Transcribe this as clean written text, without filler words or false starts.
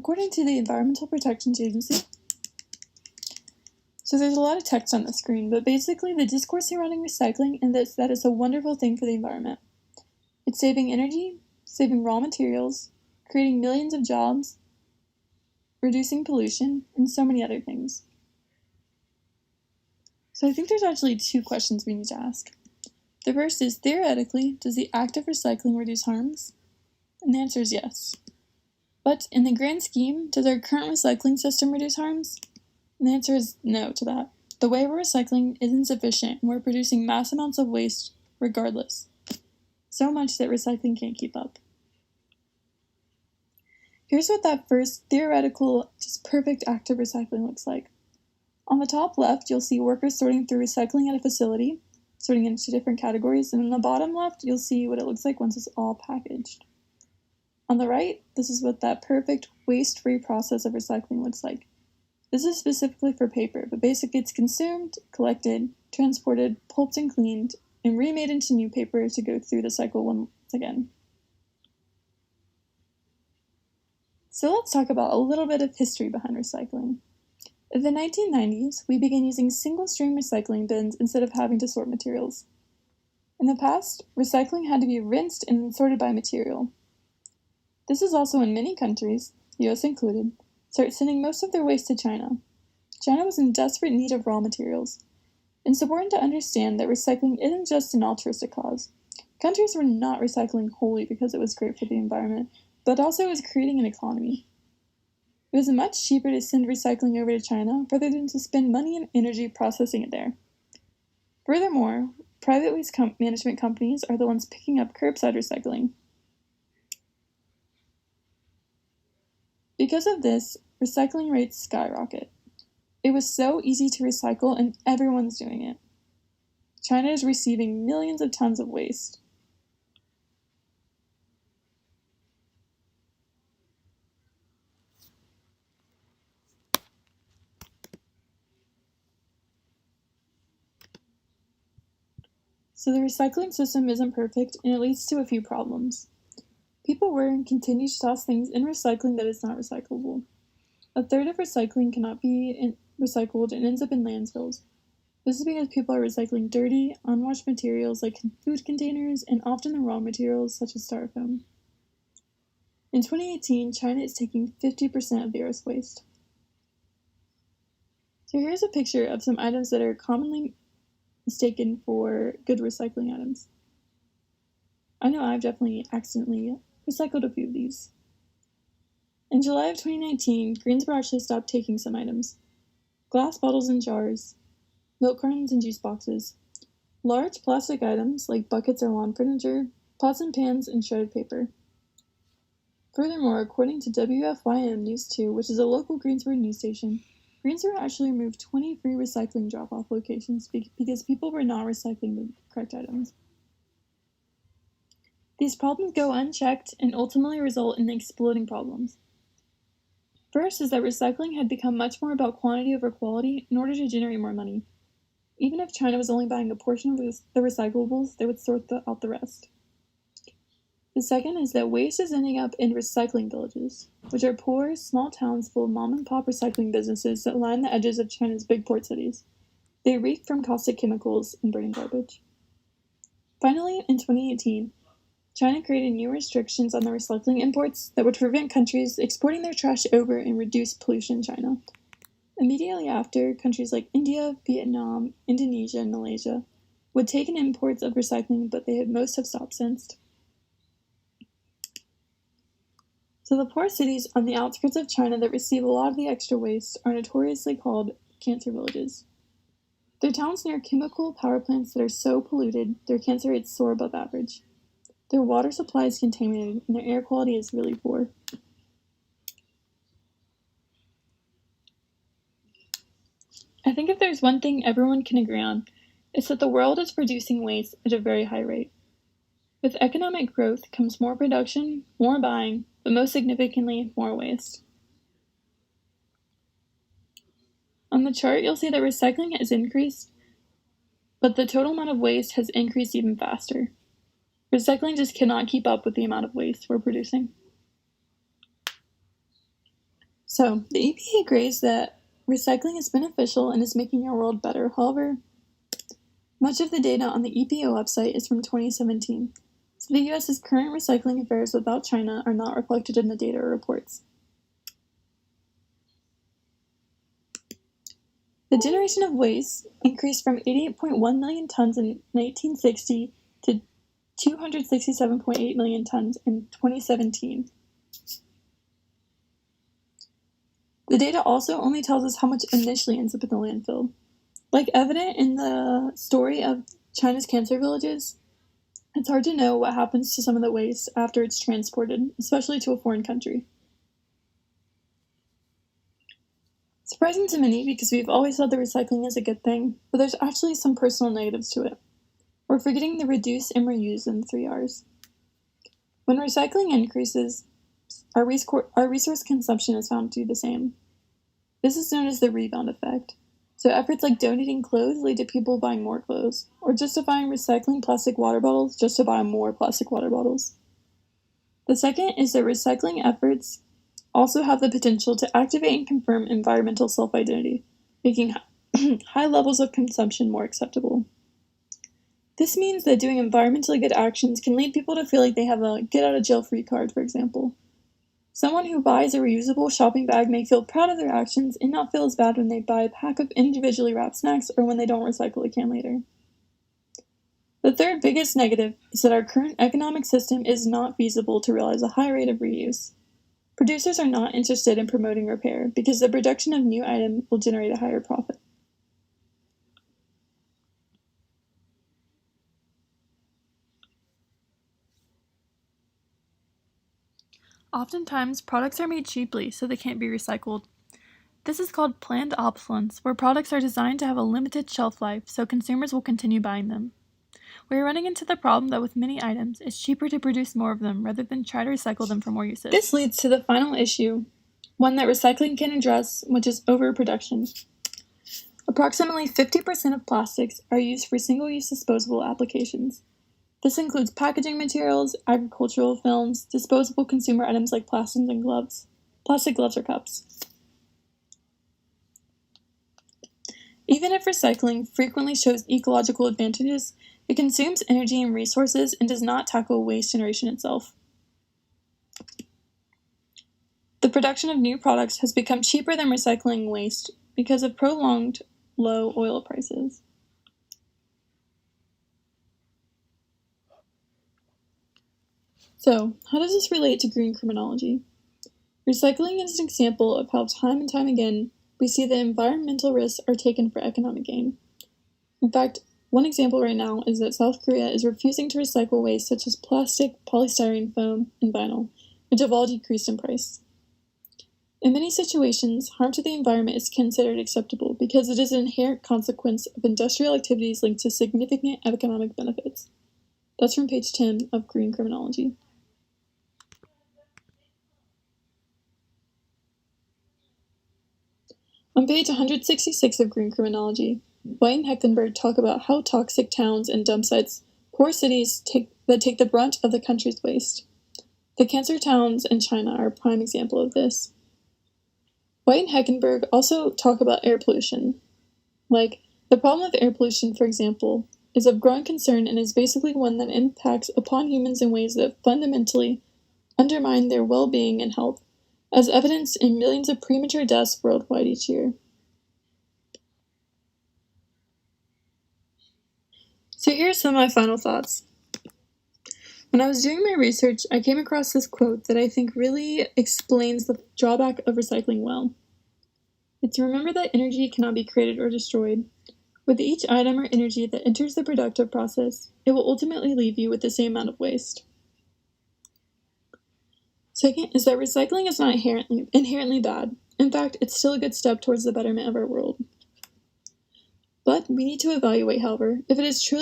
According to the Environmental Protection Agency, so there's a lot of text on the screen, but basically the discourse surrounding recycling and that it's a wonderful thing for the environment. It's saving energy, saving raw materials, creating millions of jobs, reducing pollution, and so many other things. So I think there's actually two questions we need to ask. The first is, theoretically, does the act of recycling reduce harms? And the answer is yes. But in the grand scheme, does our current recycling system reduce harms? And the answer is no to that. The way we're recycling isn't sufficient, and we're producing mass amounts of waste regardless. So much that recycling can't keep up. Here's what that first theoretical, just perfect act of recycling looks like. On the top left, you'll see workers sorting through recycling at a facility, sorting into different categories, and on the bottom left, you'll see what it looks like once it's all packaged. On the right, this is what that perfect waste-free process of recycling looks like. This is specifically for paper, but basically it's consumed, collected, transported, pulped and cleaned, and remade into new paper to go through the cycle once again. So let's talk about a little bit of history behind recycling. In the 1990s, we began using single-stream recycling bins instead of having to sort materials. In the past, recycling had to be rinsed and then sorted by material. This is also when many countries, the US included, started sending most of their waste to China. China was in desperate need of raw materials. It's important to understand that recycling isn't just an altruistic cause. Countries were not recycling wholly because it was great for the environment, but also it was creating an economy. It was much cheaper to send recycling over to China rather than to spend money and energy processing it there. Furthermore, private waste management companies are the ones picking up curbside recycling. Because of this, recycling rates skyrocket. It was so easy to recycle and everyone's doing it. China is receiving millions of tons of waste. So the recycling system isn't perfect and it leads to a few problems. People were and continue to toss things in recycling that is not recyclable. A third of recycling cannot be recycled and ends up in landfills. This is because people are recycling dirty, unwashed materials like food containers and often the raw materials such as styrofoam. In 2018, China is taking 50% of the Earth's waste. So here's a picture of some items that are commonly mistaken for good recycling items. I know I've definitely accidentally recycled a few of these. In July of 2019, Greensboro actually stopped taking some items. Glass bottles and jars, milk cartons and juice boxes, large plastic items like buckets or lawn furniture, pots and pans, and shredded paper. Furthermore, according to WFYM News 2, which is a local Greensboro news station, Greensboro actually removed 20 free recycling drop-off locations because people were not recycling the correct items. These problems go unchecked and ultimately result in exploding problems. First is that recycling had become much more about quantity over quality in order to generate more money. Even if China was only buying a portion of the recyclables, they would sort out the rest. The second is that waste is ending up in recycling villages, which are poor, small towns full of mom-and-pop recycling businesses that line the edges of China's big port cities. They reek from caustic chemicals and burning garbage. Finally, in 2018, China created new restrictions on the recycling imports that would prevent countries exporting their trash over and reduce pollution in China. Immediately after, countries like India, Vietnam, Indonesia, and Malaysia would take in imports of recycling, but most have stopped since. So the poor cities on the outskirts of China that receive a lot of the extra waste are notoriously called cancer villages. They're towns near chemical power plants that are so polluted, their cancer rates soar above average. Their water supply is contaminated, and their air quality is really poor. I think if there's one thing everyone can agree on, it's that the world is producing waste at a very high rate. With economic growth comes more production, more buying, but most significantly, more waste. On the chart, you'll see that recycling has increased, but the total amount of waste has increased even faster. Recycling just cannot keep up with the amount of waste we're producing. So, the EPA agrees that recycling is beneficial and is making our world better. However, much of the data on the EPA website is from 2017, so the US's current recycling affairs without China are not reflected in the data or reports. The generation of waste increased from 88.1 million tons in 1960 to 267.8 million tons in 2017. The data also only tells us how much initially ends up in the landfill. Like evident in the story of China's cancer villages, it's hard to know what happens to some of the waste after it's transported, especially to a foreign country. Surprising to many because we've always thought that recycling is a good thing, but there's actually some personal negatives to it. We're forgetting the reduce and reuse in the 3 R's. When recycling increases, our resource consumption is found to do the same. This is known as the rebound effect. So efforts like donating clothes lead to people buying more clothes, or justifying recycling plastic water bottles just to buy more plastic water bottles. The second is that recycling efforts also have the potential to activate and confirm environmental self-identity, making high levels of consumption more acceptable. This means that doing environmentally good actions can lead people to feel like they have a get-out-of-jail-free card, for example. Someone who buys a reusable shopping bag may feel proud of their actions and not feel as bad when they buy a pack of individually wrapped snacks or when they don't recycle a can later. The third biggest negative is that our current economic system is not feasible to realize a high rate of reuse. Producers are not interested in promoting repair because the production of new items will generate a higher profit. Oftentimes, products are made cheaply so they can't be recycled. This is called planned obsolescence, where products are designed to have a limited shelf life so consumers will continue buying them. We are running into the problem that with many items, it's cheaper to produce more of them rather than try to recycle them for more uses. This leads to the final issue, one that recycling can address, which is overproduction. Approximately 50% of plastics are used for single-use disposable applications. This includes packaging materials, agricultural films, disposable consumer items like plastic gloves or cups. Even if recycling frequently shows ecological advantages, it consumes energy and resources and does not tackle waste generation itself. The production of new products has become cheaper than recycling waste because of prolonged low oil prices. So, how does this relate to green criminology? Recycling is an example of how time and time again we see that environmental risks are taken for economic gain. In fact, one example right now is that South Korea is refusing to recycle waste such as plastic, polystyrene, foam, and vinyl, which have all decreased in price. In many situations, harm to the environment is considered acceptable because it is an inherent consequence of industrial activities linked to significant economic benefits. That's from page 10 of Green Criminology. On page 166 of Green Criminology, White and Heckenberg talk about how toxic towns and dump sites, poor cities that take the brunt of the country's waste. The cancer towns in China are a prime example of this. White and Heckenberg also talk about air pollution. Like, the problem of air pollution, for example, is of growing concern and is basically one that impacts upon humans in ways that fundamentally undermine their well-being and health, as evidenced in millions of premature deaths worldwide each year. So here are some of my final thoughts. When I was doing my research, I came across this quote that I think really explains the drawback of recycling well. It's remember that energy cannot be created or destroyed. With each item or energy that enters the productive process, it will ultimately leave you with the same amount of waste. Second is that recycling is not inherently bad. In fact, it's still a good step towards the betterment of our world. But we need to evaluate, however, if it is truly